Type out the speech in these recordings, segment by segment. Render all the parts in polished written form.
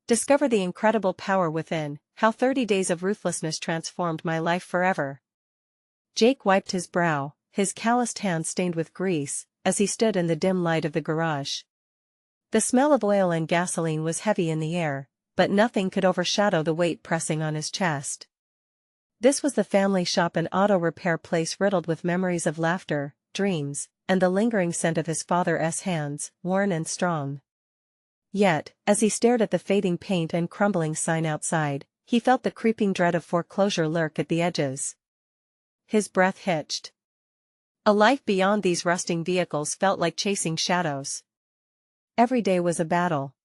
Discover the incredible power within, how 30 days of ruthlessness transformed my life forever. Jake wiped his brow, his calloused hands stained with grease, as he stood in the dim light of the garage. The smell of oil and gasoline was heavy in the air, but nothing could overshadow the weight pressing on his chest. This was the family shop, an auto repair place riddled with memories of laughter, dreams, and the lingering scent of his father's hands, worn and strong. Yet, as he stared at the fading paint and crumbling sign outside, he felt the creeping dread of foreclosure lurk at the edges. His breath hitched. A life beyond these rusting vehicles felt like chasing shadows. Every day was a battle.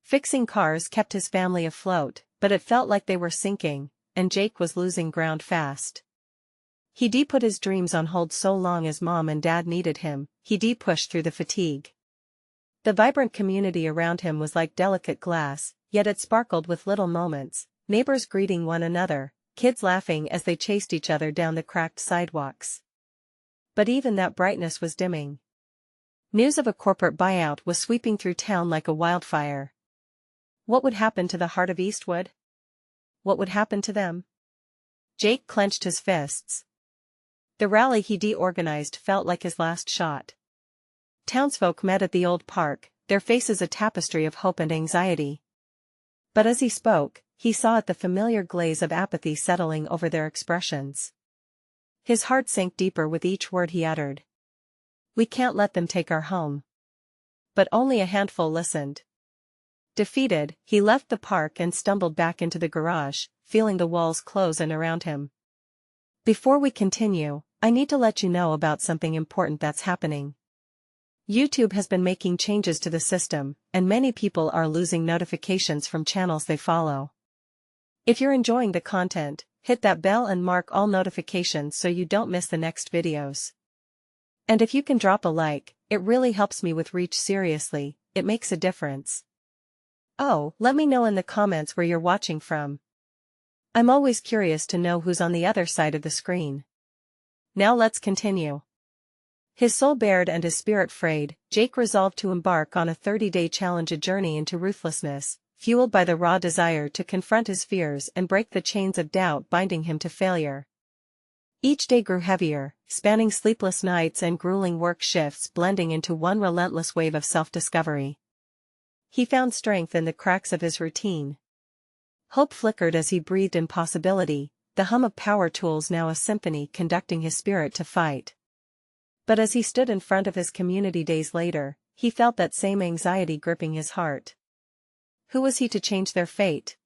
Fixing cars kept his family afloat, but it felt like they were sinking, and Jake was losing ground fast. He'd put his dreams on hold so long as Mom and Dad needed him, he'd pushed through the fatigue. The vibrant community around him was like delicate glass, yet it sparkled with little moments, neighbors greeting one another, kids laughing as they chased each other down the cracked sidewalks. But even that brightness was dimming. News of a corporate buyout was sweeping through town like a wildfire. What would happen to the heart of Eastwood? What would happen to them? Jake clenched his fists. The rally he'd organized felt like his last shot. Townsfolk met at the old park, their faces a tapestry of hope and anxiety. But as he spoke, he saw the familiar glaze of apathy settling over their expressions. His heart sank deeper with each word he uttered. "We can't let them take our home." But only a handful listened. Defeated, he left the park and stumbled back into the garage, feeling the walls close in around him. Before we continue, I need to let you know about something important that's happening. YouTube has been making changes to the system, and many people are losing notifications from channels they follow. If you're enjoying the content, hit that bell and mark all notifications so you don't miss the next videos. And if you can drop a like, it really helps me with reach. Seriously, it makes a difference. Oh, let me know in the comments where you're watching from. I'm always curious to know who's on the other side of the screen. Now let's continue. His soul bared and his spirit frayed, Jake resolved to embark on a 30-day challenge, a journey into ruthlessness, fueled by the raw desire to confront his fears and break the chains of doubt binding him to failure. Each day grew heavier, spanning sleepless nights and grueling work shifts blending into one relentless wave of self-discovery. He found strength in the cracks of his routine. Hope flickered as he breathed in possibility, the hum of power tools now a symphony conducting his spirit to fight. But as he stood in front of his community days later, he felt that same anxiety gripping his heart. Who was he to change their fate?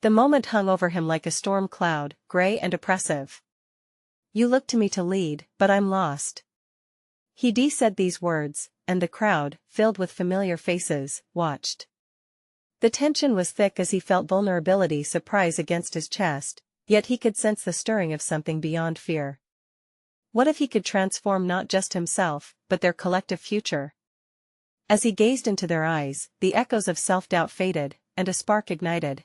The moment hung over him like a storm cloud, gray and oppressive. "You look to me to lead, but I'm lost." He said these words, and the crowd, filled with familiar faces, watched. The tension was thick as he felt vulnerability surprise against his chest, yet he could sense the stirring of something beyond fear. What if he could transform not just himself, but their collective future? As he gazed into their eyes, the echoes of self-doubt faded, and a spark ignited.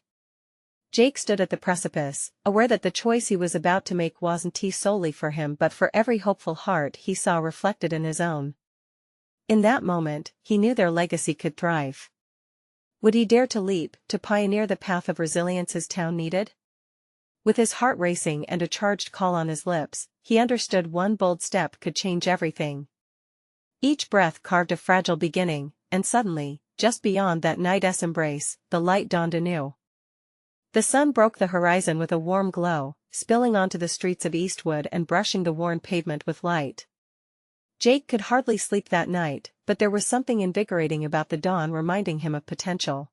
Jake stood at the precipice, aware that the choice he was about to make wasn't solely for him but for every hopeful heart he saw reflected in his own. In that moment, he knew their legacy could thrive. Would he dare to leap, to pioneer the path of resilience his town needed? With his heart racing and a charged call on his lips, he understood one bold step could change everything. Each breath carved a fragile beginning, and suddenly, just beyond that night's embrace, the light dawned anew. The sun broke the horizon with a warm glow, spilling onto the streets of Eastwood and brushing the worn pavement with light. Jake could hardly sleep that night, but there was something invigorating about the dawn, reminding him of potential.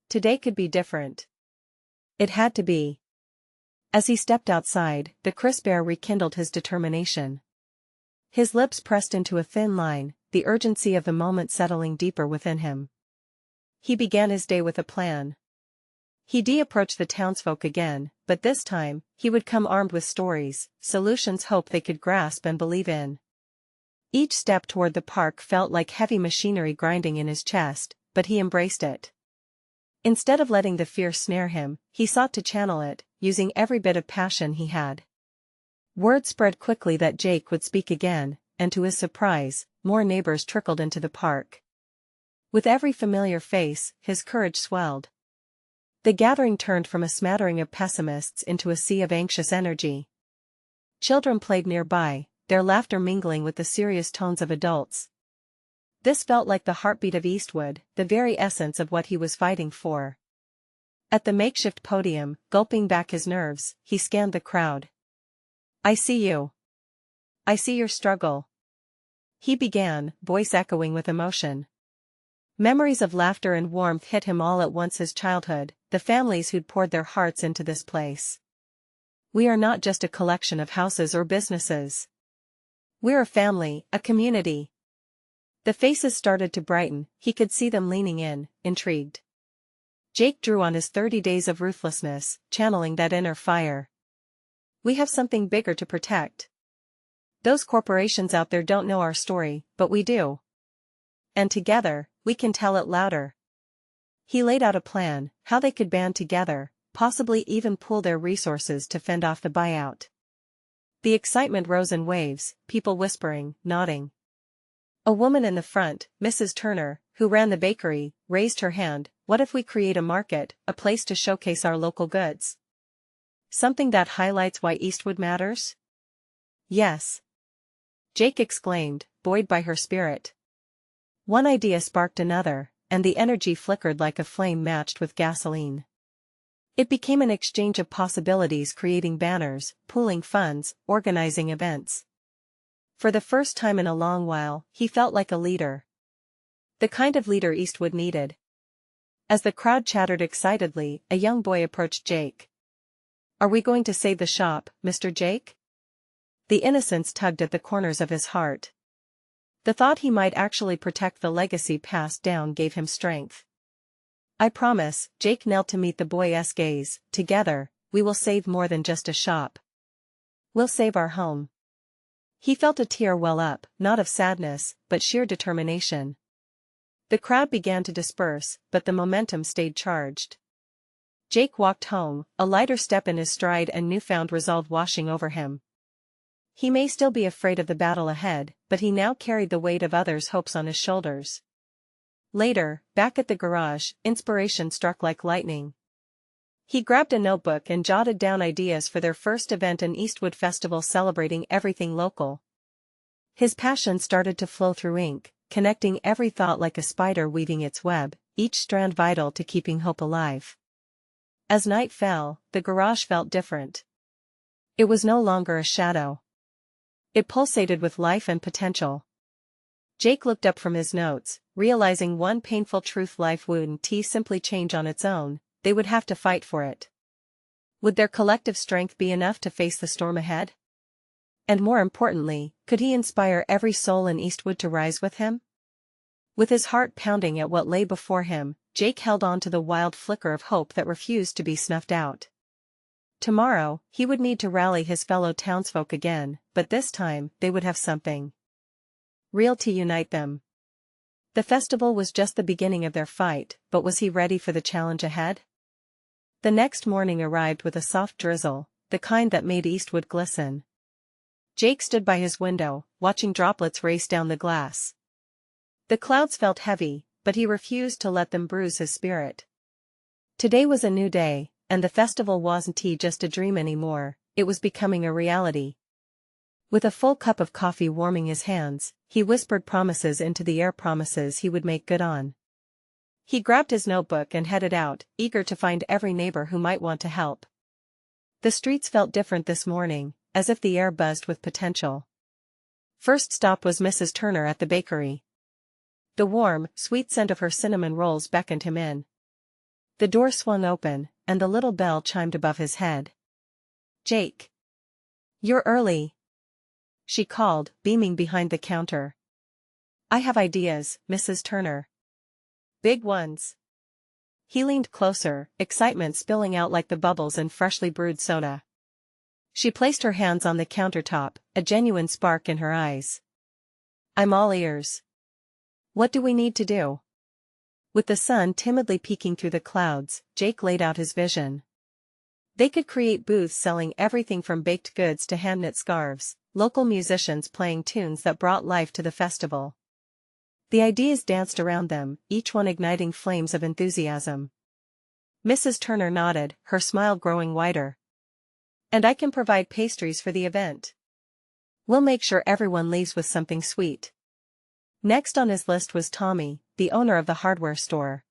Today could be different. It had to be. As he stepped outside, the crisp air rekindled his determination. His lips pressed into a thin line, the urgency of the moment settling deeper within him. He began his day with a plan. He'd approach the townsfolk again, but this time, he would come armed with stories, solutions, hope they could grasp and believe in. Each step toward the park felt like heavy machinery grinding in his chest, but he embraced it. Instead of letting the fear snare him, he sought to channel it, using every bit of passion he had. Word spread quickly that Jake would speak again, and to his surprise, more neighbors trickled into the park. With every familiar face, his courage swelled. The gathering turned from a smattering of pessimists into a sea of anxious energy. Children played nearby, their laughter mingling with the serious tones of adults. This felt like the heartbeat of Eastwood, the very essence of what he was fighting for. At the makeshift podium, gulping back his nerves, he scanned the crowd. "I see you. I see your struggle," he began, voice echoing with emotion. Memories of laughter and warmth hit him all at once: his childhood, the families who'd poured their hearts into this place. "We are not just a collection of houses or businesses. We're a family, a community." The faces started to brighten, he could see them leaning in, intrigued. Jake drew on his 30 days of ruthlessness, channeling that inner fire. "We have something bigger to protect. Those corporations out there don't know our story, but we do. And together, we can tell it louder." He laid out a plan, how they could band together, possibly even pool their resources to fend off the buyout. The excitement rose in waves, people whispering, nodding. A woman in the front, Mrs. Turner, who ran the bakery, raised her hand. "What if we create a market, a place to showcase our local goods? Something that highlights why Eastwood matters?" "Yes," Jake exclaimed, buoyed by her spirit. One idea sparked another, and the energy flickered like a flame matched with gasoline. It became an exchange of possibilities, creating banners, pooling funds, organizing events. For the first time in a long while, he felt like a leader. The kind of leader Eastwood needed. As the crowd chattered excitedly, a young boy approached Jake. "Are we going to save the shop, Mr. Jake?" The innocence tugged at the corners of his heart. The thought he might actually protect the legacy passed down gave him strength. "I promise," Jake knelt to meet the boy's gaze. "Together, we will save more than just a shop. We'll save our home." He felt a tear well up, not of sadness, but sheer determination. The crowd began to disperse, but the momentum stayed charged. Jake walked home, a lighter step in his stride and newfound resolve washing over him. He may still be afraid of the battle ahead, but he now carried the weight of others' hopes on his shoulders. Later, back at the garage, inspiration struck like lightning. He grabbed a notebook and jotted down ideas for their first event, an Eastwood festival celebrating everything local. His passion started to flow through ink, connecting every thought like a spider weaving its web, each strand vital to keeping hope alive. As night fell, the garage felt different. It was no longer a shadow. It pulsated with life and potential. Jake looked up from his notes, realizing one painful truth: life wouldn't simply change on its own, they would have to fight for it. Would their collective strength be enough to face the storm ahead? And more importantly, could he inspire every soul in Eastwood to rise with him? With his heart pounding at what lay before him, Jake held on to the wild flicker of hope that refused to be snuffed out. Tomorrow, he would need to rally his fellow townsfolk again, but this time, they would have something real to unite them. The festival was just the beginning of their fight, but was he ready for the challenge ahead? The next morning arrived with a soft drizzle, the kind that made Eastwood glisten. Jake stood by his window, watching droplets race down the glass. The clouds felt heavy, but he refused to let them bruise his spirit. Today was a new day, and the festival wasn't just a dream anymore, it was becoming a reality. With a full cup of coffee warming his hands, he whispered promises into the air, promises he would make good on. He grabbed his notebook and headed out, eager to find every neighbor who might want to help. The streets felt different this morning, as if the air buzzed with potential. First stop was Mrs. Turner at the bakery. The warm, sweet scent of her cinnamon rolls beckoned him in. The door swung open, and the little bell chimed above his head. "Jake. You're early," she called, beaming behind the counter. "I have ideas, Mrs. Turner. Big ones." He leaned closer, excitement spilling out like the bubbles in freshly brewed soda. She placed her hands on the countertop, a genuine spark in her eyes. "I'm all ears. What do we need to do?" With the sun timidly peeking through the clouds, Jake laid out his vision. They could create booths selling everything from baked goods to hand-knit scarves, local musicians playing tunes that brought life to the festival. The ideas danced around them, each one igniting flames of enthusiasm. Mrs. Turner nodded, her smile growing wider. And I can provide pastries for the event. We'll make sure everyone leaves with something sweet. Next on his list was Tommy, the owner of the hardware store.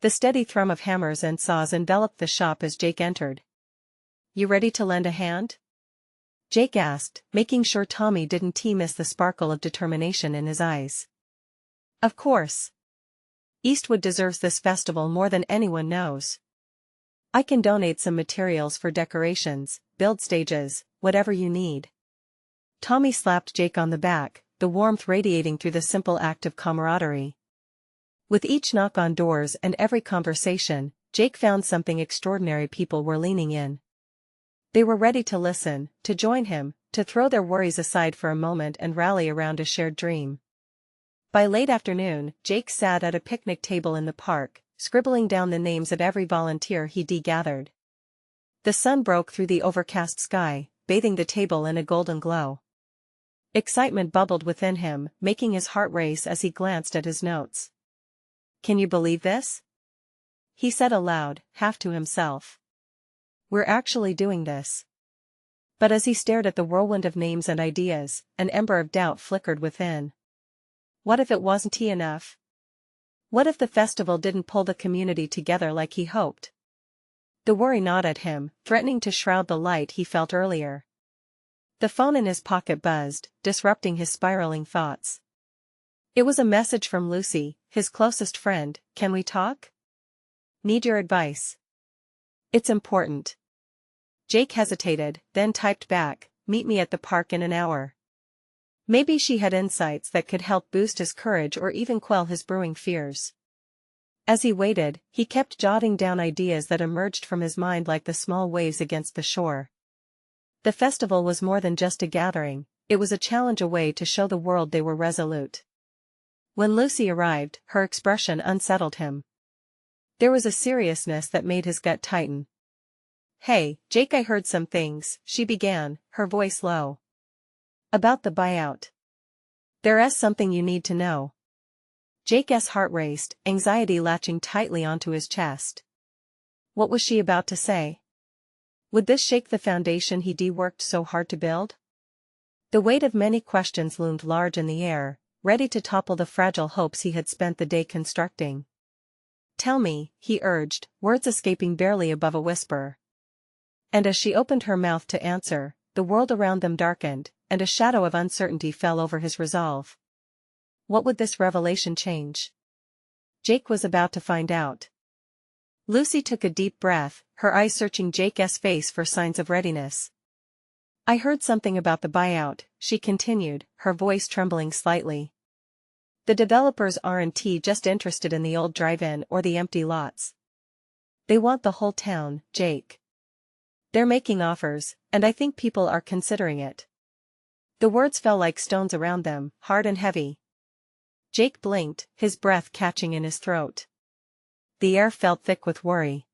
The steady thrum of hammers and saws enveloped the shop as Jake entered. You ready to lend a hand? Jake asked, making sure Tommy didn't miss the sparkle of determination in his eyes. Of course. Eastwood deserves this festival more than anyone knows. I can donate some materials for decorations, build stages, whatever you need. Tommy slapped Jake on the back, the warmth radiating through the simple act of camaraderie. With each knock on doors and every conversation, Jake found something extraordinary. People were leaning in. They were ready to listen, to join him, to throw their worries aside for a moment and rally around a shared dream. By late afternoon, Jake sat at a picnic table in the park, scribbling down the names of every volunteer he'd gathered. The sun broke through the overcast sky, bathing the table in a golden glow. Excitement bubbled within him, making his heart race as he glanced at his notes. Can you believe this? He said aloud, half to himself. We're actually doing this. But as he stared at the whirlwind of names and ideas, an ember of doubt flickered within. What if it wasn't enough? What if the festival didn't pull the community together like he hoped? The worry gnawed at him, threatening to shroud the light he felt earlier. The phone in his pocket buzzed, disrupting his spiraling thoughts. It was a message from Lucy, his closest friend. Can we talk? Need your advice. It's important. Jake hesitated, then typed back, meet me at the park in an hour. Maybe she had insights that could help boost his courage or even quell his brewing fears. As he waited, he kept jotting down ideas that emerged from his mind like the small waves against the shore. The festival was more than just a gathering, it was a challenge, a way to show the world they were resolute. When Lucy arrived, her expression unsettled him. There was a seriousness that made his gut tighten. Hey, Jake, I heard some things, she began, her voice low. About the buyout. There's something you need to know. Jake's heart raced, anxiety latching tightly onto his chest. What was she about to say? Would this shake the foundation he'd worked so hard to build? The weight of many questions loomed large in the air, ready to topple the fragile hopes he had spent the day constructing. Tell me, he urged, words escaping barely above a whisper. And as she opened her mouth to answer, the world around them darkened, and a shadow of uncertainty fell over his resolve. What would this revelation change? Jake was about to find out. Lucy took a deep breath, her eyes searching Jake's face for signs of readiness. I heard something about the buyout, she continued, her voice trembling slightly. The developers aren't just interested in the old drive-in or the empty lots. They want the whole town, Jake. They're making offers, and I think people are considering it. The words fell like stones around them, hard and heavy. Jake blinked, his breath catching in his throat. The air felt thick with worry.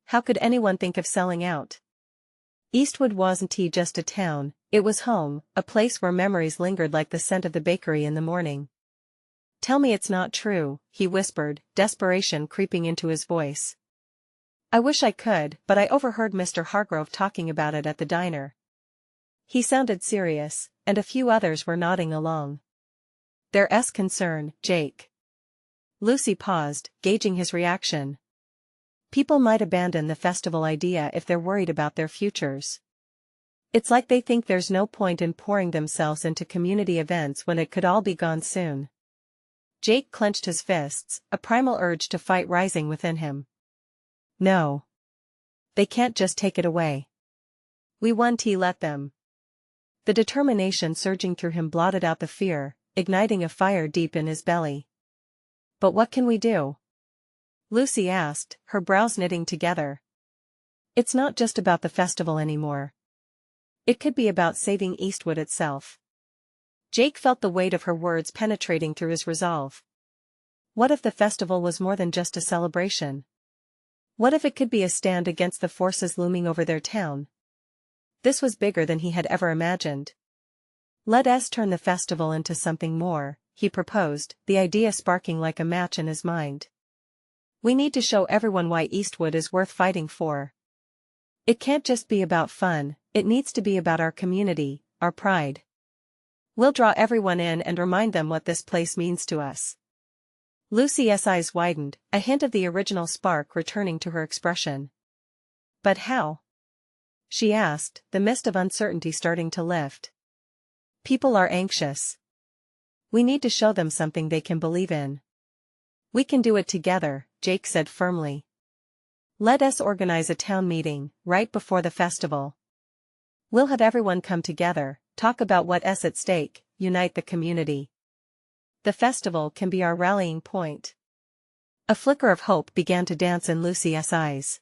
How could anyone think of selling out? Eastwood wasn't just a town, it was home, a place where memories lingered like the scent of the bakery in the morning. Tell me it's not true, he whispered, desperation creeping into his voice. I wish I could, but I overheard Mr. Hargrove talking about it at the diner. He sounded serious, and a few others were nodding along. There's concern, Jake. Lucy paused, gauging his reaction. People might abandon the festival idea if they're worried about their futures. It's like they think there's no point in pouring themselves into community events when it could all be gone soon. Jake clenched his fists, a primal urge to fight rising within him. No. They can't just take it away. We won't let them. The determination surging through him blotted out the fear, igniting a fire deep in his belly. But what can we do? Lucy asked, her brows knitting together. It's not just about the festival anymore. It could be about saving Eastwood itself. Jake felt the weight of her words penetrating through his resolve. What if the festival was more than just a celebration? What if it could be a stand against the forces looming over their town? This was bigger than he had ever imagined. Let us turn the festival into something more, he proposed, the idea sparking like a match in his mind. We need to show everyone why Eastwood is worth fighting for. It can't just be about fun, it needs to be about our community, our pride. We'll draw everyone in and remind them what this place means to us. Lucy's eyes widened, a hint of the original spark returning to her expression. But how? She asked, the mist of uncertainty starting to lift. People are anxious. We need to show them something they can believe in. We can do it together, Jake said firmly. Let us organize a town meeting, right before the festival. We'll have everyone come together, talk about what's at stake, unite the community. The festival can be our rallying point. A flicker of hope began to dance in Lucy's eyes.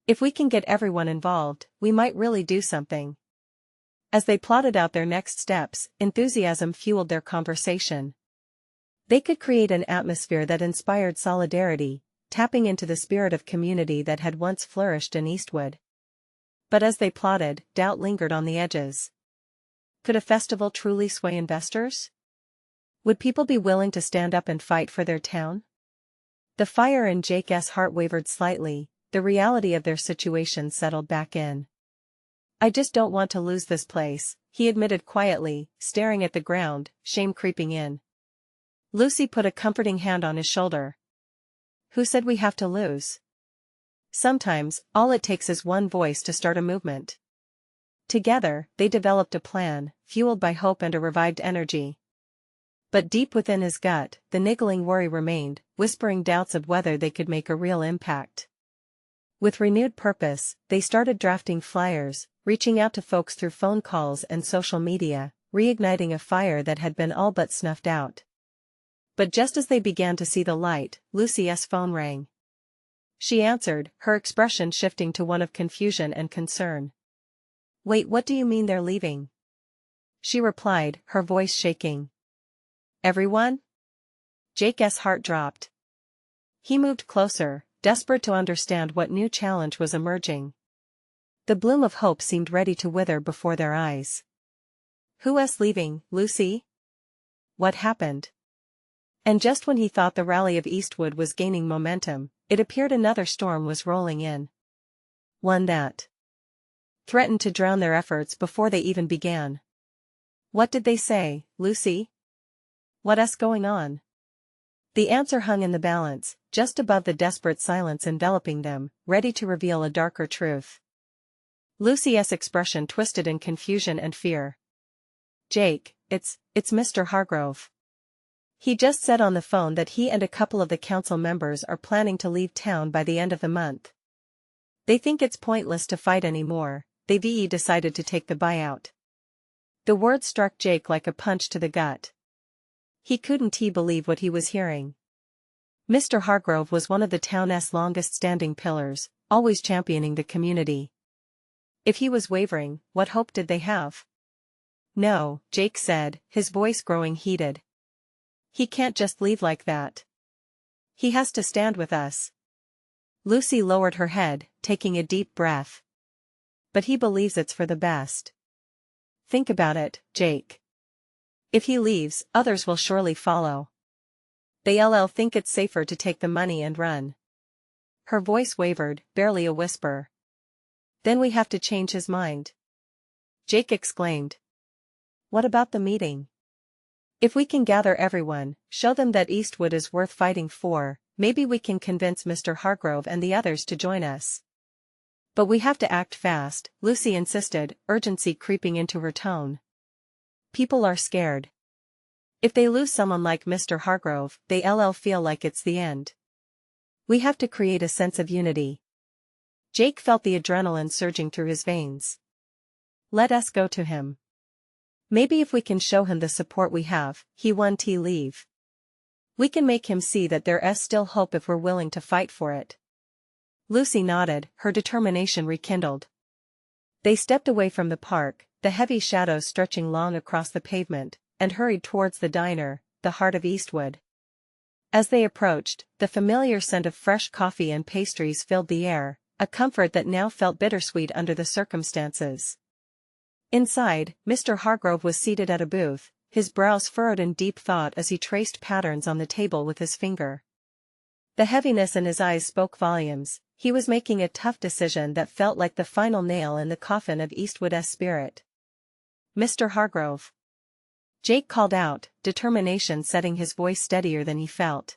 If we can get everyone involved, we might really do something. As they plotted out their next steps, enthusiasm fueled their conversation. They could create an atmosphere that inspired solidarity, tapping into the spirit of community that had once flourished in Eastwood. But as they plotted, doubt lingered on the edges. Could a festival truly sway investors? Would people be willing to stand up and fight for their town? The fire in Jake's heart wavered slightly, the reality of their situation settled back in. I just don't want to lose this place, he admitted quietly, staring at the ground, shame creeping in. Lucy put a comforting hand on his shoulder. Who said we have to lose? Sometimes, all it takes is one voice to start a movement. Together, they developed a plan, fueled by hope and a revived energy. But deep within his gut, the niggling worry remained, whispering doubts of whether they could make a real impact. With renewed purpose, they started drafting flyers, reaching out to folks through phone calls and social media, reigniting a fire that had been all but snuffed out. But just as they began to see the light, Lucy's phone rang. She answered, her expression shifting to one of confusion and concern. Wait, what do you mean they're leaving? She replied, her voice shaking. Everyone? Jake's heart dropped. He moved closer, desperate to understand what new challenge was emerging. The bloom of hope seemed ready to wither before their eyes. Who's leaving, Lucy? What happened? And just when he thought the rally of Eastwood was gaining momentum, it appeared another storm was rolling in. One that threatened to drown their efforts before they even began. What did they say, Lucy? What's going on? The answer hung in the balance, just above the desperate silence enveloping them, ready to reveal a darker truth. Lucy's expression twisted in confusion and fear. Jake, it's Mr. Hargrove. He just said on the phone that he and a couple of the council members are planning to leave town by the end of the month. They think it's pointless to fight anymore, they've decided to take the buyout. The words struck Jake like a punch to the gut. He couldn't believe what he was hearing. Mr. Hargrove was one of the town's longest-standing pillars, always championing the community. If he was wavering, what hope did they have? No, Jake said, his voice growing heated. He can't just leave like that. He has to stand with us. Lucy lowered her head, taking a deep breath. But he believes it's for the best. Think about it, Jake. If he leaves, others will surely follow. They'll think it's safer to take the money and run. Her voice wavered, barely a whisper. Then we have to change his mind. Jake exclaimed. What about the meeting? If we can gather everyone, show them that Eastwood is worth fighting for, maybe we can convince Mr. Hargrove and the others to join us. But we have to act fast, Lucy insisted, urgency creeping into her tone. People are scared. If they lose someone like Mr. Hargrove, they'll feel like it's the end. We have to create a sense of unity. Jake felt the adrenaline surging through his veins. Let us go to him. Maybe if we can show him the support we have, he won't leave. We can make him see that there's still hope if we're willing to fight for it. Lucy nodded, her determination rekindled. They stepped away from the park, the heavy shadows stretching long across the pavement, and hurried towards the diner, the heart of Eastwood. As they approached, the familiar scent of fresh coffee and pastries filled the air, a comfort that now felt bittersweet under the circumstances. Inside, Mr. Hargrove was seated at a booth, his brows furrowed in deep thought as he traced patterns on the table with his finger. The heaviness in his eyes spoke volumes. He was making a tough decision that felt like the final nail in the coffin of Eastwood's spirit. "Mr. Hargrove." Jake called out, determination setting his voice steadier than he felt.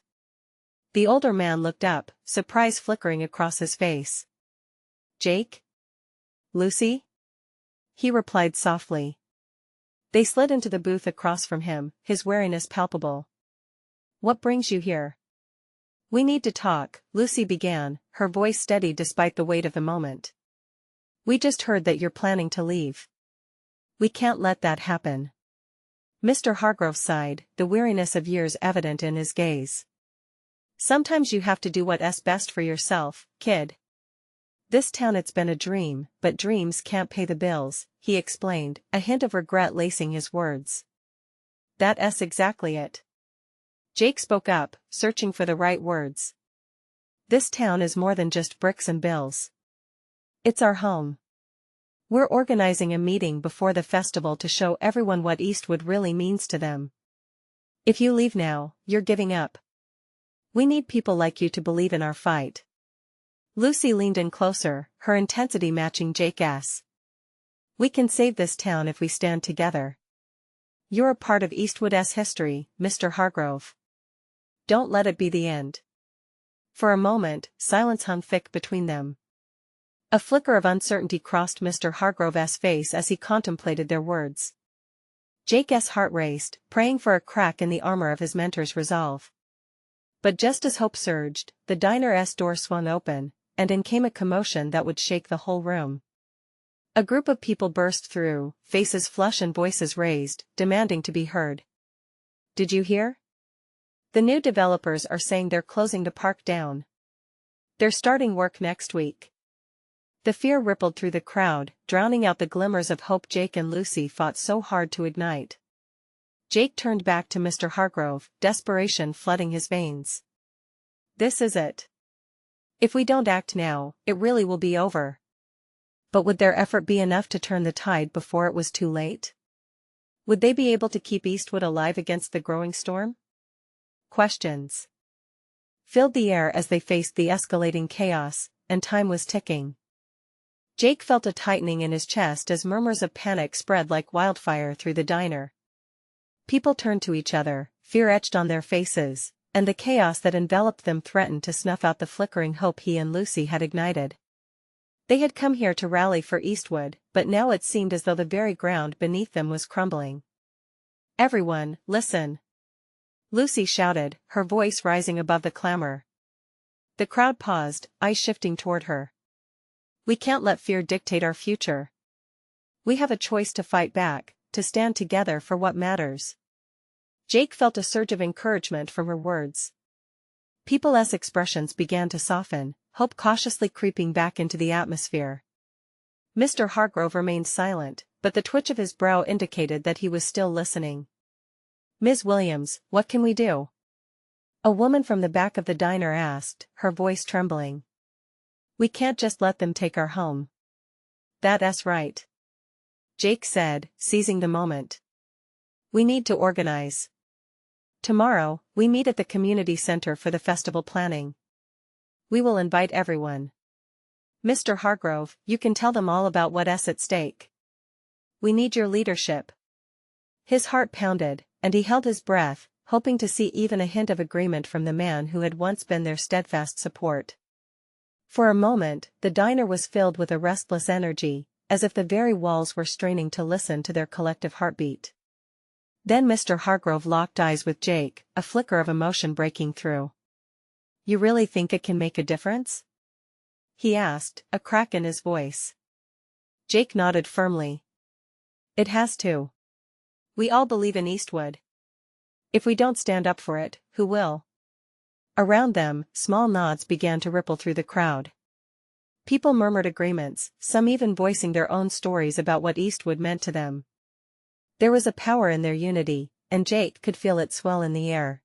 The older man looked up, surprise flickering across his face. "Jake? Lucy?" he replied softly. They slid into the booth across from him, his wariness palpable. "What brings you here?" "We need to talk," Lucy began, her voice steady despite the weight of the moment. "We just heard that you're planning to leave. We can't let that happen." Mr. Hargrove sighed, the weariness of years evident in his gaze. "Sometimes you have to do what's best for yourself, kid. This town, it's been a dream, but dreams can't pay the bills," he explained, a hint of regret lacing his words. "That's exactly it." Jake spoke up, searching for the right words. "This town is more than just bricks and bills. It's our home. We're organizing a meeting before the festival to show everyone what Eastwood really means to them. If you leave now, you're giving up. We need people like you to believe in our fight." Lucy leaned in closer, her intensity matching Jake's. "We can save this town if we stand together. You're a part of Eastwood's history, Mr. Hargrove. Don't let it be the end." For a moment, silence hung thick between them. A flicker of uncertainty crossed Mr. Hargrove's face as he contemplated their words. Jake's heart raced, praying for a crack in the armor of his mentor's resolve. But just as hope surged, the diner's door swung open, and in came a commotion that would shake the whole room. A group of people burst through, faces flushed and voices raised, demanding to be heard. "Did you hear? The new developers are saying they're closing the park down. They're starting work next week." The fear rippled through the crowd, drowning out the glimmers of hope Jake and Lucy fought so hard to ignite. Jake turned back to Mr. Hargrove, desperation flooding his veins. "This is it. If we don't act now, it really will be over." But would their effort be enough to turn the tide before it was too late? Would they be able to keep Eastwood alive against the growing storm? Questions filled the air as they faced the escalating chaos, and time was ticking. Jake felt a tightening in his chest as murmurs of panic spread like wildfire through the diner. People turned to each other, fear etched on their faces, and the chaos that enveloped them threatened to snuff out the flickering hope he and Lucy had ignited. They had come here to rally for Eastwood, but now it seemed as though the very ground beneath them was crumbling. "Everyone, listen!" Lucy shouted, her voice rising above the clamor. The crowd paused, eyes shifting toward her. "We can't let fear dictate our future. We have a choice to fight back, to stand together for what matters." Jake felt a surge of encouragement from her words. People's expressions began to soften, hope cautiously creeping back into the atmosphere. Mr. Hargrove remained silent, but the twitch of his brow indicated that he was still listening. "Ms. Williams, what can we do?" a woman from the back of the diner asked, her voice trembling. "We can't just let them take our home." "That's right," Jake said, seizing the moment. "We need to organize. Tomorrow, we meet at the community center for the festival planning. We will invite everyone. Mr. Hargrove, you can tell them all about what's at stake. We need your leadership." His heart pounded, and he held his breath, hoping to see even a hint of agreement from the man who had once been their steadfast support. For a moment, the diner was filled with a restless energy, as if the very walls were straining to listen to their collective heartbeat. Then Mr. Hargrove locked eyes with Jake, a flicker of emotion breaking through. "You really think it can make a difference?" he asked, a crack in his voice. Jake nodded firmly. "It has to. We all believe in Eastwood. If we don't stand up for it, who will?" Around them, small nods began to ripple through the crowd. People murmured agreements, some even voicing their own stories about what Eastwood meant to them. There was a power in their unity, and Jake could feel it swell in the air.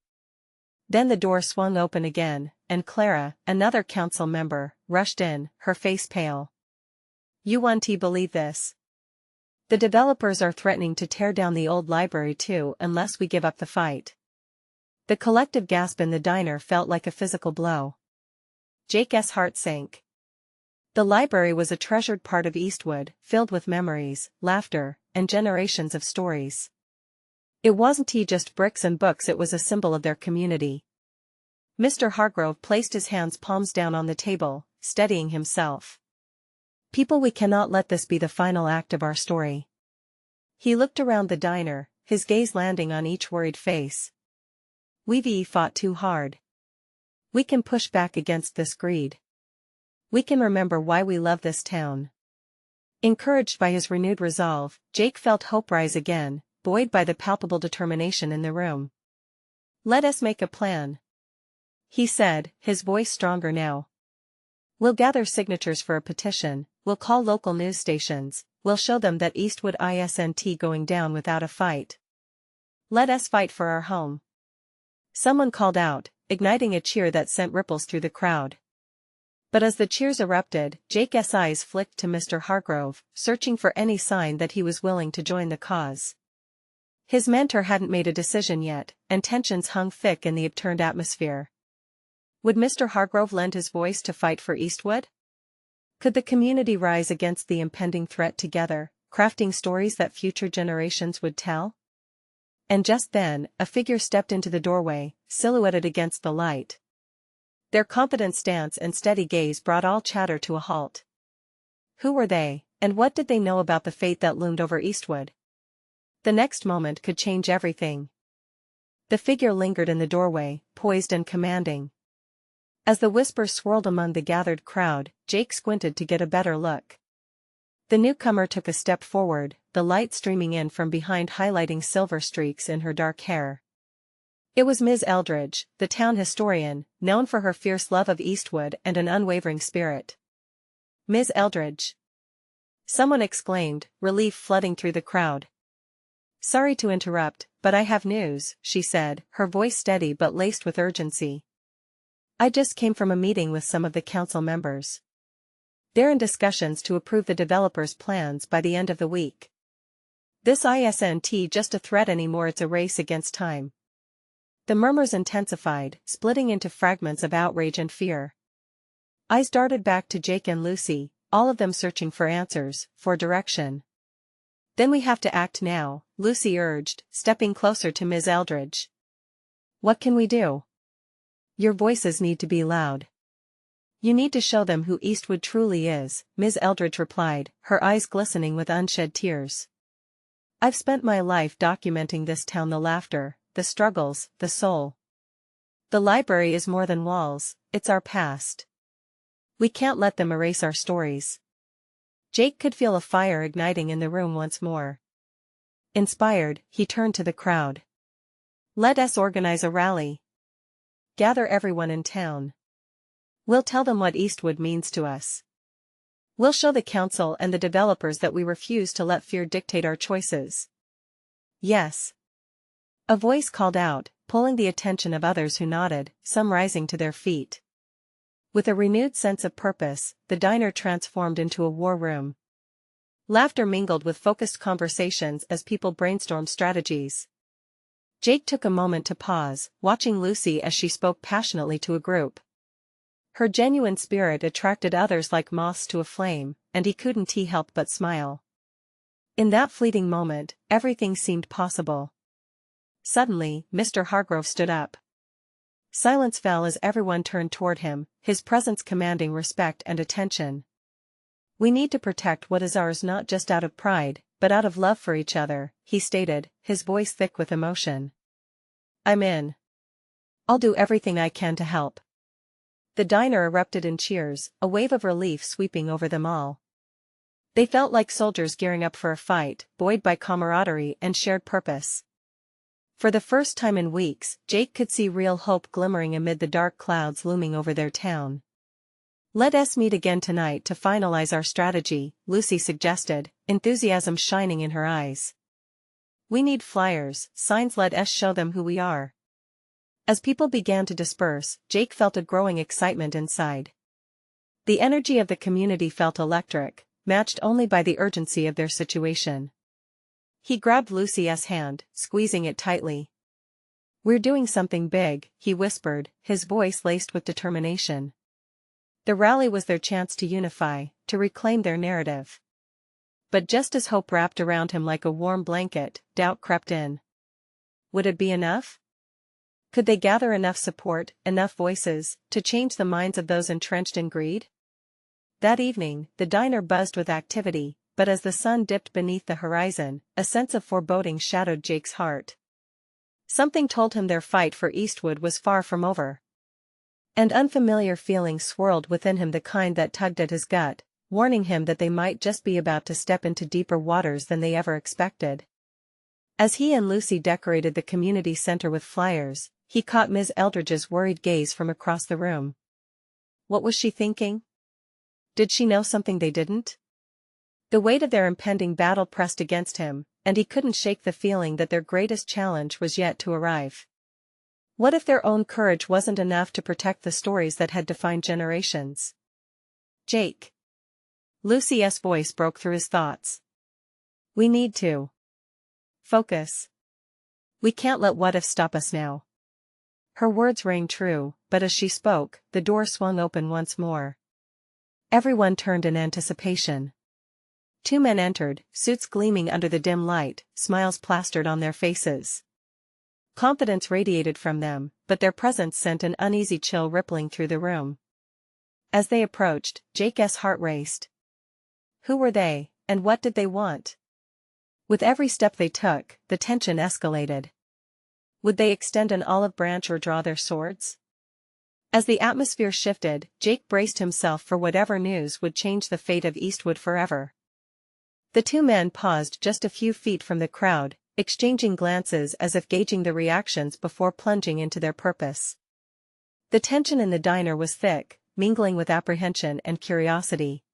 Then the door swung open again, and Clara, another council member, rushed in, her face pale. "You want to believe this?" The developers are threatening to tear down the old library too unless we give up the fight. The collective gasp in the diner felt like a physical blow. Jake's heart sank. The library was a treasured part of Eastwood, filled with memories, laughter, and generations of stories. It wasn't just bricks and books, it was a symbol of their community. Mr. Hargrove placed his hands palms down on the table, steadying himself. People, we cannot let this be the final act of our story. He looked around the diner, his gaze landing on each worried face. We've fought too hard. We can push back against this greed. We can remember why we love this town. Encouraged by his renewed resolve, Jake felt hope rise again, buoyed by the palpable determination in the room. Let us make a plan, he said, his voice stronger now. We'll gather signatures for a petition, we'll call local news stations, we'll show them that Eastwood isn't going down without a fight. Let us fight for our home. Someone called out, igniting a cheer that sent ripples through the crowd. But as the cheers erupted, Jake's eyes flicked to Mr. Hargrove, searching for any sign that he was willing to join the cause. His mentor hadn't made a decision yet, and tensions hung thick in the upturned atmosphere. Would Mr. Hargrove lend his voice to fight for Eastwood? Could the community rise against the impending threat together, crafting stories that future generations would tell? And just then, a figure stepped into the doorway, silhouetted against the light. Their confident stance and steady gaze brought all chatter to a halt. Who were they, and what did they know about the fate that loomed over Eastwood? The next moment could change everything. The figure lingered in the doorway, poised and commanding. As the whisper swirled among the gathered crowd, Jake squinted to get a better look. The newcomer took a step forward, the light streaming in from behind highlighting silver streaks in her dark hair. It was Ms. Eldridge, the town historian, known for her fierce love of Eastwood and an unwavering spirit. Ms. Eldridge! Someone exclaimed, relief flooding through the crowd. Sorry to interrupt, but I have news, she said, her voice steady but laced with urgency. I just came from a meeting with some of the council members. They're in discussions to approve the developers' plans by the end of the week. This isn't just a threat anymore, it's a race against time. The murmurs intensified, splitting into fragments of outrage and fear. Eyes darted back to Jake and Lucy, all of them searching for answers, for direction. Then we have to act now, Lucy urged, stepping closer to Ms. Eldridge. What can we do? Your voices need to be loud. You need to show them who Eastwood truly is, Ms. Eldridge replied, her eyes glistening with unshed tears. I've spent my life documenting this town, the laughter, the struggles, the soul. The library is more than walls, it's our past. We can't let them erase our stories. Jake could feel a fire igniting in the room once more. Inspired, he turned to the crowd. Let us organize a rally. Gather everyone in town. We'll tell them what Eastwood means to us. We'll show the council and the developers that we refuse to let fear dictate our choices. Yes. A voice called out, pulling the attention of others who nodded, some rising to their feet. With a renewed sense of purpose, the diner transformed into a war room. Laughter mingled with focused conversations as people brainstormed strategies. Jake took a moment to pause, watching Lucy as she spoke passionately to a group. Her genuine spirit attracted others like moths to a flame, and he couldn't help but smile. In that fleeting moment, everything seemed possible. Suddenly, Mr. Hargrove stood up. Silence fell as everyone turned toward him, his presence commanding respect and attention. We need to protect what is ours, not just out of pride, but out of love for each other, he stated, his voice thick with emotion. I'm in. I'll do everything I can to help. The diner erupted in cheers, a wave of relief sweeping over them all. They felt like soldiers gearing up for a fight, buoyed by camaraderie and shared purpose. For the first time in weeks, Jake could see real hope glimmering amid the dark clouds looming over their town. Let us meet again tonight to finalize our strategy, Lucy suggested, enthusiasm shining in her eyes. We need flyers, signs, let us show them who we are. As people began to disperse, Jake felt a growing excitement inside. The energy of the community felt electric, matched only by the urgency of their situation. He grabbed Lucy's hand, squeezing it tightly. "We're doing something big," he whispered, his voice laced with determination. The rally was their chance to unify, to reclaim their narrative. But just as hope wrapped around him like a warm blanket, doubt crept in. Would it be enough? Could they gather enough support, enough voices, to change the minds of those entrenched in greed? That evening, the diner buzzed with activity, but as the sun dipped beneath the horizon, a sense of foreboding shadowed Jake's heart. Something told him their fight for Eastwood was far from over. And unfamiliar feelings swirled within him, the kind that tugged at his gut, warning him that they might just be about to step into deeper waters than they ever expected. As he and Lucy decorated the community center with flyers, he caught Ms. Eldridge's worried gaze from across the room. What was she thinking? Did she know something they didn't? The weight of their impending battle pressed against him, and he couldn't shake the feeling that their greatest challenge was yet to arrive. What if their own courage wasn't enough to protect the stories that had defined generations? "Jake." Lucy's voice broke through his thoughts. "We need to focus. We can't let what if stop us now." Her words rang true, but as she spoke, the door swung open once more. Everyone turned in anticipation. Two men entered, suits gleaming under the dim light, smiles plastered on their faces. Confidence radiated from them, but their presence sent an uneasy chill rippling through the room. As they approached, Jake's heart raced. Who were they, and what did they want? With every step they took, the tension escalated. Would they extend an olive branch or draw their swords? As the atmosphere shifted, Jake braced himself for whatever news would change the fate of Eastwood forever. The two men paused just a few feet from the crowd, exchanging glances as if gauging the reactions before plunging into their purpose. The tension in the diner was thick, mingling with apprehension and curiosity.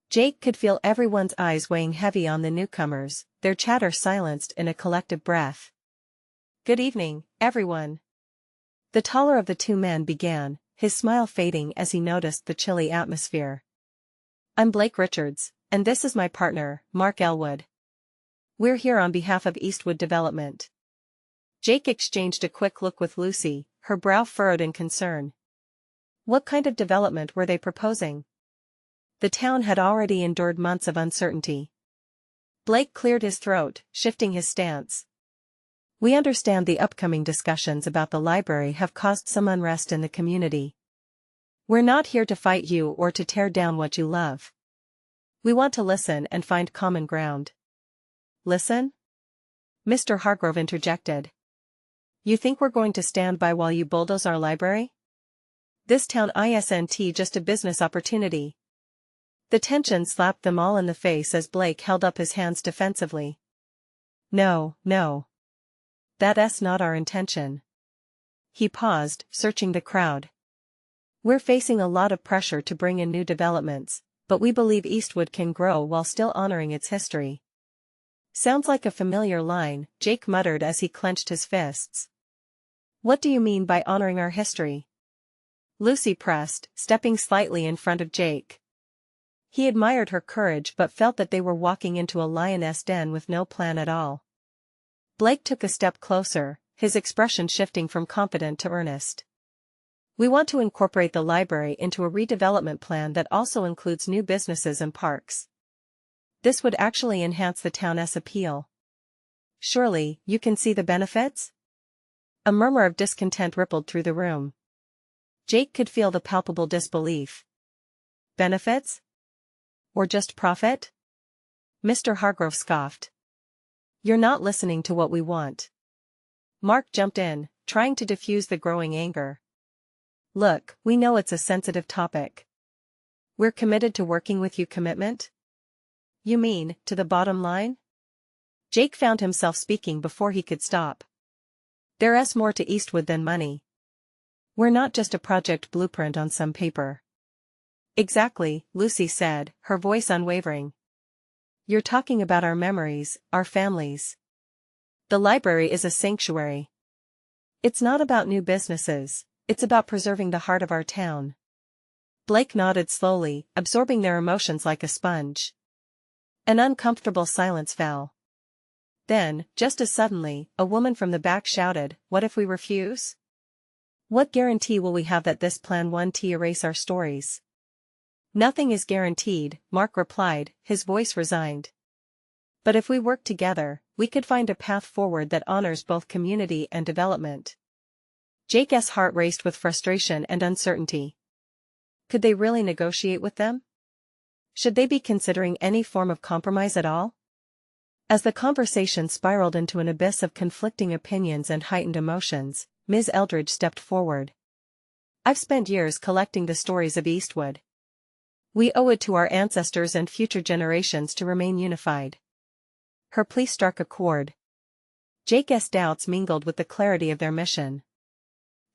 Jake could feel everyone's eyes weighing heavy on the newcomers, their chatter silenced in a collective breath. "Good evening, everyone." The taller of the two men began, his smile fading as he noticed the chilly atmosphere. "I'm Blake Richards, and this is my partner, Mark Elwood. We're here on behalf of Eastwood Development." Jake exchanged a quick look with Lucy, her brow furrowed in concern. What kind of development were they proposing? The town had already endured months of uncertainty. Blake cleared his throat, shifting his stance. "We understand the upcoming discussions about the library have caused some unrest in the community. We're not here to fight you or to tear down what you love. We want to listen and find common ground." "Listen?" Mr. Hargrove interjected. "You think we're going to stand by while you bulldoze our library? This town isn't just a business opportunity." The tension slapped them all in the face as Blake held up his hands defensively. No. That's not our intention." He paused, searching the crowd. "We're facing a lot of pressure to bring in new developments, but we believe Eastwood can grow while still honoring its history." "Sounds like a familiar line," Jake muttered as he clenched his fists. "What do you mean by honoring our history?" Lucy pressed, stepping slightly in front of Jake. He admired her courage but felt that they were walking into a lioness den with no plan at all. Blake took a step closer, his expression shifting from confident to earnest. "We want to incorporate the library into a redevelopment plan that also includes new businesses and parks. This would actually enhance the town's appeal. Surely, you can see the benefits?" A murmur of discontent rippled through the room. Jake could feel the palpable disbelief. "Benefits? Or just profit?" Mr. Hargrove scoffed. "You're not listening to what we want." Mark jumped in, trying to diffuse the growing anger. "Look, we know it's a sensitive topic. We're committed to working with you." "Commitment? You mean, to the bottom line?" Jake found himself speaking before he could stop. "There's more to Eastwood than money. We're not just a project blueprint on some paper." "Exactly," Lucy said, her voice unwavering. "You're talking about our memories, our families. The library is a sanctuary. It's not about new businesses, it's about preserving the heart of our town." Blake nodded slowly, absorbing their emotions like a sponge. An uncomfortable silence fell. Then, just as suddenly, a woman from the back shouted, "What if we refuse? What guarantee will we have that this plan won't erase our stories?" "Nothing is guaranteed," Mark replied, his voice resigned. "But if we work together, we could find a path forward that honors both community and development." Jake's heart raced with frustration and uncertainty. Could they really negotiate with them? Should they be considering any form of compromise at all? As the conversation spiraled into an abyss of conflicting opinions and heightened emotions, Ms. Eldridge stepped forward. "I've spent years collecting the stories of Eastwood. We owe it to our ancestors and future generations to remain unified." Her plea struck a chord. Jake's doubts mingled with the clarity of their mission.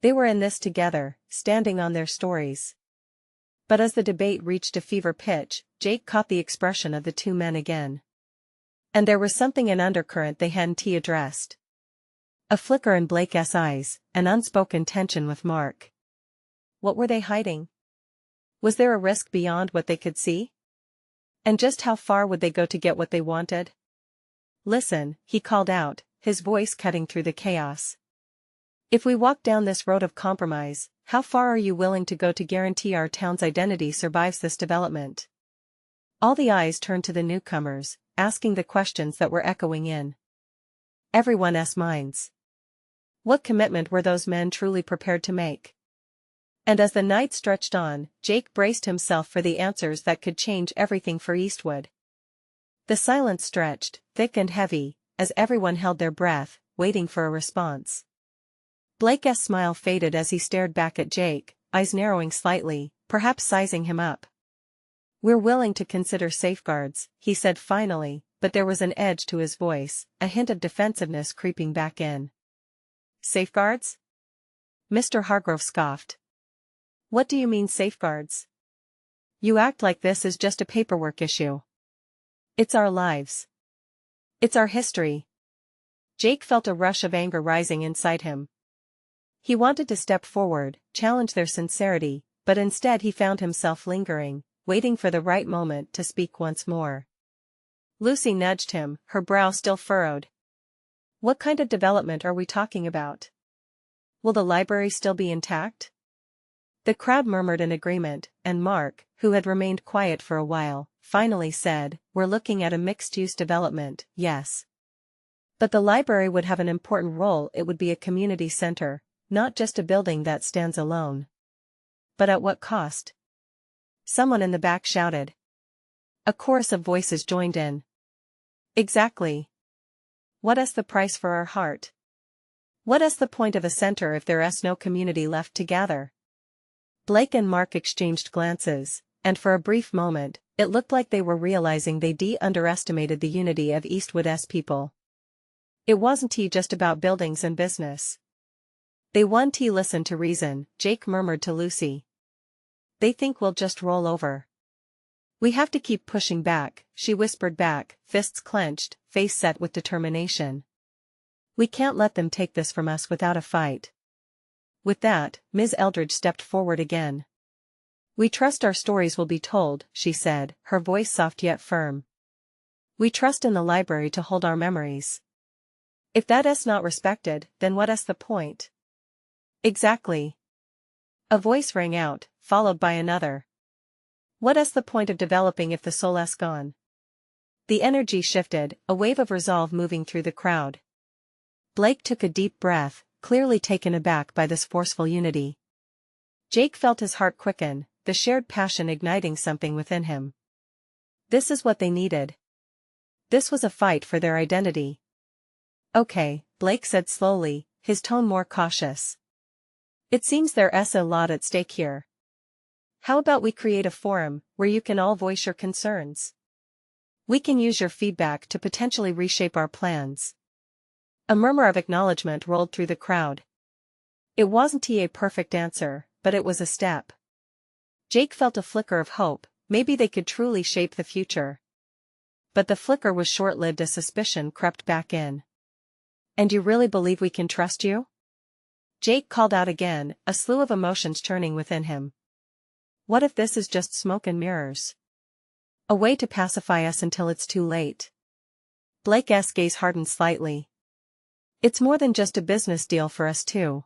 They were in this together, standing on their stories. But as the debate reached a fever pitch, Jake caught the expression of the two men again. And there was something in undercurrent they hadn't addressed. A flicker in Blake's eyes, an unspoken tension with Mark. What were they hiding? Was there a risk beyond what they could see? And just how far would they go to get what they wanted? "Listen," he called out, his voice cutting through the chaos. "If we walk down this road of compromise, how far are you willing to go to guarantee our town's identity survives this development?" All the eyes turned to the newcomers, asking the questions that were echoing in everyone's minds. What commitment were those men truly prepared to make? And as the night stretched on, Jake braced himself for the answers that could change everything for Eastwood. The silence stretched, thick and heavy, as everyone held their breath, waiting for a response. Blake's smile faded as he stared back at Jake, eyes narrowing slightly, perhaps sizing him up. "We're willing to consider safeguards," he said finally, but there was an edge to his voice, a hint of defensiveness creeping back in. "Safeguards?" Mr. Hargrove scoffed. "What do you mean safeguards? You act like this is just a paperwork issue. It's our lives. It's our history." Jake felt a rush of anger rising inside him. He wanted to step forward, challenge their sincerity, but instead he found himself lingering, waiting for the right moment to speak once more. Lucy nudged him, her brow still furrowed. "What kind of development are we talking about? Will the library still be intact?" The crowd murmured in agreement, and Mark, who had remained quiet for a while, finally said, "We're looking at a mixed-use development, yes. But the library would have an important role. It would be a community center, not just a building that stands alone." "But at what cost?" someone in the back shouted. A chorus of voices joined in. "Exactly. What is the price for our heart? What is the point of a center if there is no community left to gather?" Blake and Mark exchanged glances, and for a brief moment, it looked like they were realizing they underestimated the unity of Eastwood's people. It wasn't just about buildings and business. They want to listen to reason, Jake murmured to Lucy. "They think we'll just roll over." "We have to keep pushing back," she whispered back, fists clenched, face set with determination. "We can't let them take this from us without a fight." With that, Ms. Eldridge stepped forward again. "We trust our stories will be told," she said, her voice soft yet firm. "We trust in the library to hold our memories. If that is not respected, then what is the point?" "Exactly." A voice rang out, followed by another. "What is the point of developing if the soul is gone?" The energy shifted, a wave of resolve moving through the crowd. Blake took a deep breath, clearly taken aback by this forceful unity. Jake felt his heart quicken, the shared passion igniting something within him. This is what they needed. This was a fight for their identity. "Okay," Blake said slowly, his tone more cautious. "It seems there is a lot at stake here. How about we create a forum, where you can all voice your concerns? We can use your feedback to potentially reshape our plans." A murmur of acknowledgement rolled through the crowd. It wasn't a perfect answer, but it was a step. Jake felt a flicker of hope, maybe they could truly shape the future. But the flicker was short-lived as suspicion crept back in. "And you really believe we can trust you?" Jake called out again, a slew of emotions churning within him. What if this is just smoke and mirrors? A way to pacify us until it's too late. Blake's gaze hardened slightly. It's more than just a business deal for us too.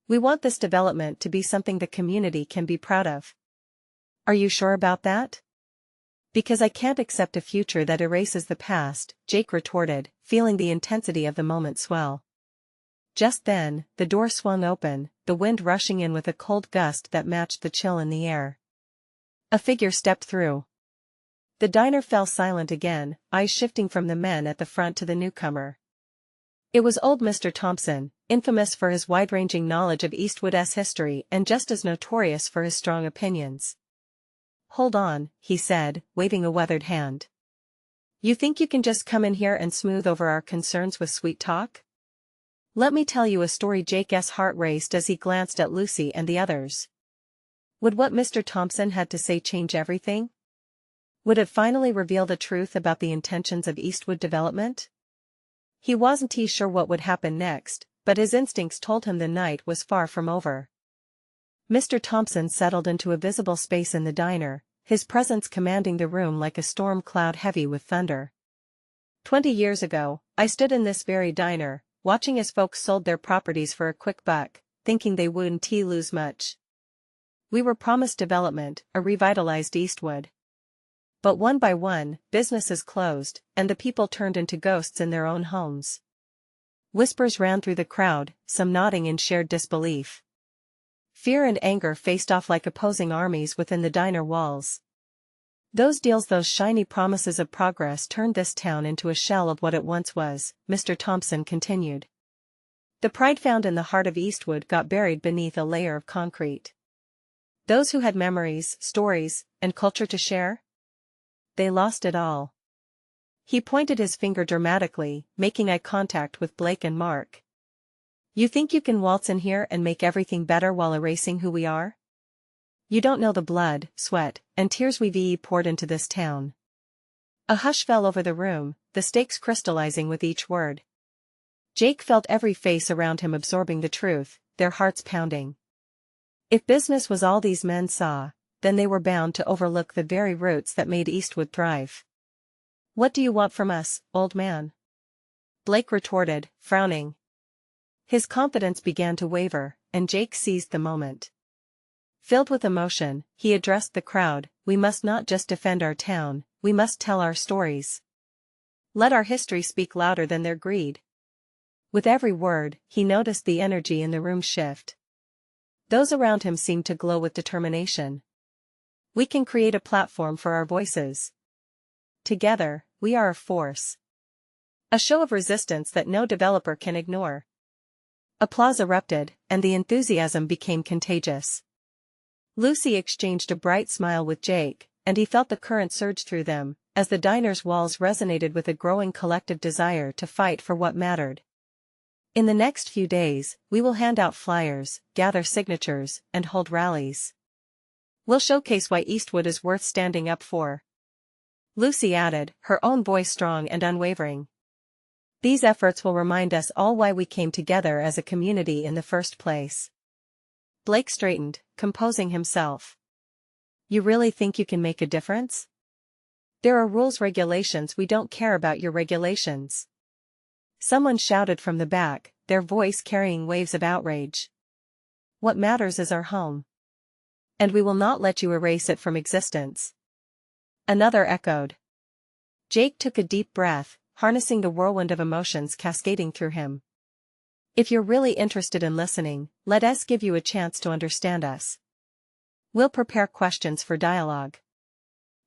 We want this development to be something the community can be proud of. Are you sure about that? Because I can't accept a future that erases the past, Jake retorted, feeling the intensity of the moment swell. Just then, the door swung open, the wind rushing in with a cold gust that matched the chill in the air. A figure stepped through. The diner fell silent again, eyes shifting from the men at the front to the newcomer. It was old Mr. Thompson, infamous for his wide-ranging knowledge of Eastwood's history and just as notorious for his strong opinions. "Hold on," he said, waving a weathered hand. "You think you can just come in here and smooth over our concerns with sweet talk? Let me tell you a story." Jake's heart raced as he glanced at Lucy and the others. Would what Mr. Thompson had to say change everything? Would it finally reveal the truth about the intentions of Eastwood development? He wasn't sure what would happen next, but his instincts told him the night was far from over. Mr. Thompson settled into a visible space in the diner, his presence commanding the room like a storm cloud heavy with thunder. 20 years ago, I stood in this very diner, watching as folks sold their properties for a quick buck, thinking they wouldn't lose much. We were promised development, a revitalized Eastwood. But one by one, businesses closed, and the people turned into ghosts in their own homes. Whispers ran through the crowd, some nodding in shared disbelief. Fear and anger faced off like opposing armies within the diner walls. Those deals, those shiny promises of progress turned this town into a shell of what it once was, Mr. Thompson continued. The pride found in the heart of Eastwood got buried beneath a layer of concrete. Those who had memories, stories, and culture to share? They lost it all. He pointed his finger dramatically, making eye contact with Blake and Mark. You think you can waltz in here and make everything better while erasing who we are? You don't know the blood, sweat, and tears we've poured into this town. A hush fell over the room, the stakes crystallizing with each word. Jake felt every face around him absorbing the truth, their hearts pounding. If business was all these men saw, then they were bound to overlook the very roots that made Eastwood thrive. What do you want from us, old man? Blake retorted, frowning. His confidence began to waver, and Jake seized the moment. Filled with emotion, he addressed the crowd. We must not just defend our town, we must tell our stories. Let our history speak louder than their greed. With every word, he noticed the energy in the room shift. Those around him seemed to glow with determination. We can create a platform for our voices. Together, we are a force. A show of resistance that no developer can ignore. Applause erupted, and the enthusiasm became contagious. Lucy exchanged a bright smile with Jake, and he felt the current surge through them, as the diner's walls resonated with a growing collective desire to fight for what mattered. In the next few days, we will hand out flyers, gather signatures, and hold rallies. We'll showcase why Eastwood is worth standing up for. Lucy added, her own voice strong and unwavering. These efforts will remind us all why we came together as a community in the first place. Blake straightened, composing himself. You really think you can make a difference? There are regulations. We don't care about your regulations. Someone shouted from the back, their voice carrying waves of outrage. What matters is our home. And we will not let you erase it from existence. Another echoed. Jake took a deep breath, harnessing the whirlwind of emotions cascading through him. If you're really interested in listening, let us give you a chance to understand us. We'll prepare questions for dialogue.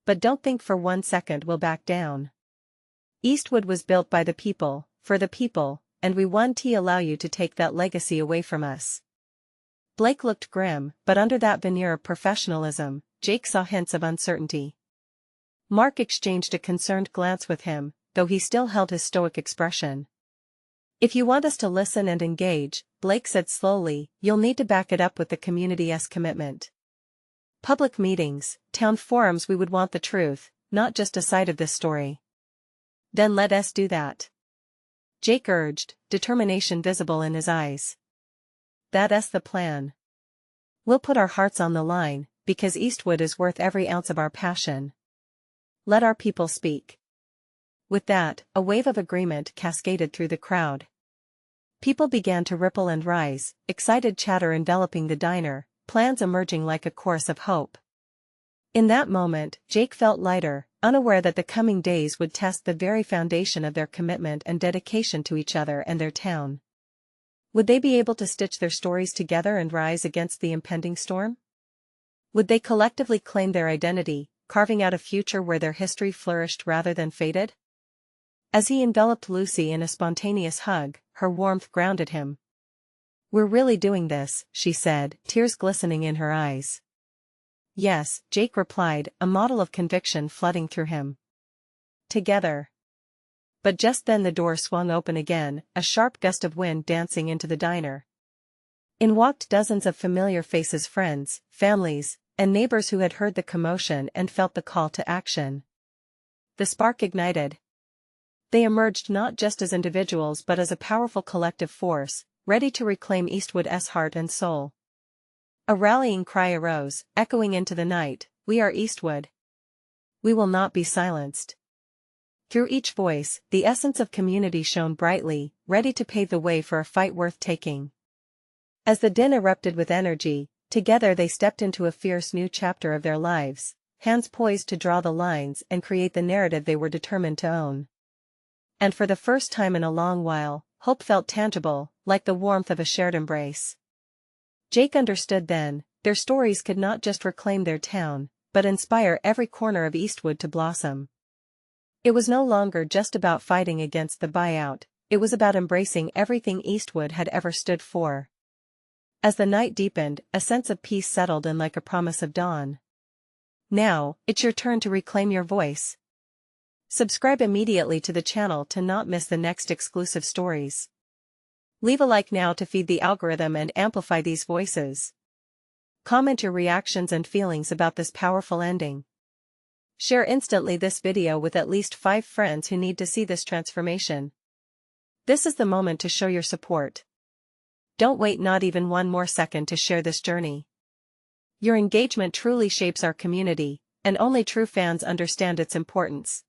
But don't think for 1 second we'll back down. Eastwood was built by the people, for the people, and we won't allow you to take that legacy away from us. Blake looked grim, but under that veneer of professionalism, Jake saw hints of uncertainty. Mark exchanged a concerned glance with him, though he still held his stoic expression. If you want us to listen and engage, Blake said slowly, you'll need to back it up with the community's commitment. Public meetings, town forums. We would want the truth, not just a side of this story. Then let us do that. Jake urged, determination visible in his eyes. That's the plan. We'll put our hearts on the line, because Eastwood is worth every ounce of our passion. Let our people speak." With that, a wave of agreement cascaded through the crowd. People began to ripple and rise, excited chatter enveloping the diner, plans emerging like a chorus of hope. In that moment, Jake felt lighter, unaware that the coming days would test the very foundation of their commitment and dedication to each other and their town. Would they be able to stitch their stories together and rise against the impending storm? Would they collectively claim their identity, carving out a future where their history flourished rather than faded? As he enveloped Lucy in a spontaneous hug, her warmth grounded him. "We're really doing this," she said, tears glistening in her eyes. "Yes," Jake replied, a model of conviction flooding through him. "Together." But just then the door swung open again, a sharp gust of wind dancing into the diner. In walked dozens of familiar faces, friends, families, and neighbors who had heard the commotion and felt the call to action. The spark ignited. They emerged not just as individuals but as a powerful collective force, ready to reclaim Eastwood's heart and soul. A rallying cry arose, echoing into the night, "We are Eastwood. We will not be silenced." Through each voice, the essence of community shone brightly, ready to pave the way for a fight worth taking. As the din erupted with energy, together they stepped into a fierce new chapter of their lives, hands poised to draw the lines and create the narrative they were determined to own. And for the first time in a long while, hope felt tangible, like the warmth of a shared embrace. Jake understood then, their stories could not just reclaim their town, but inspire every corner of Eastwood to blossom. It was no longer just about fighting against the buyout, it was about embracing everything Eastwood had ever stood for. As the night deepened, a sense of peace settled in like a promise of dawn. Now, it's your turn to reclaim your voice. Subscribe immediately to the channel to not miss the next exclusive stories. Leave a like now to feed the algorithm and amplify these voices. Comment your reactions and feelings about this powerful ending. Share instantly this video with at least 5 friends who need to see this transformation. This is the moment to show your support. Don't wait not even one more second to share this journey. Your engagement truly shapes our community, and only true fans understand its importance.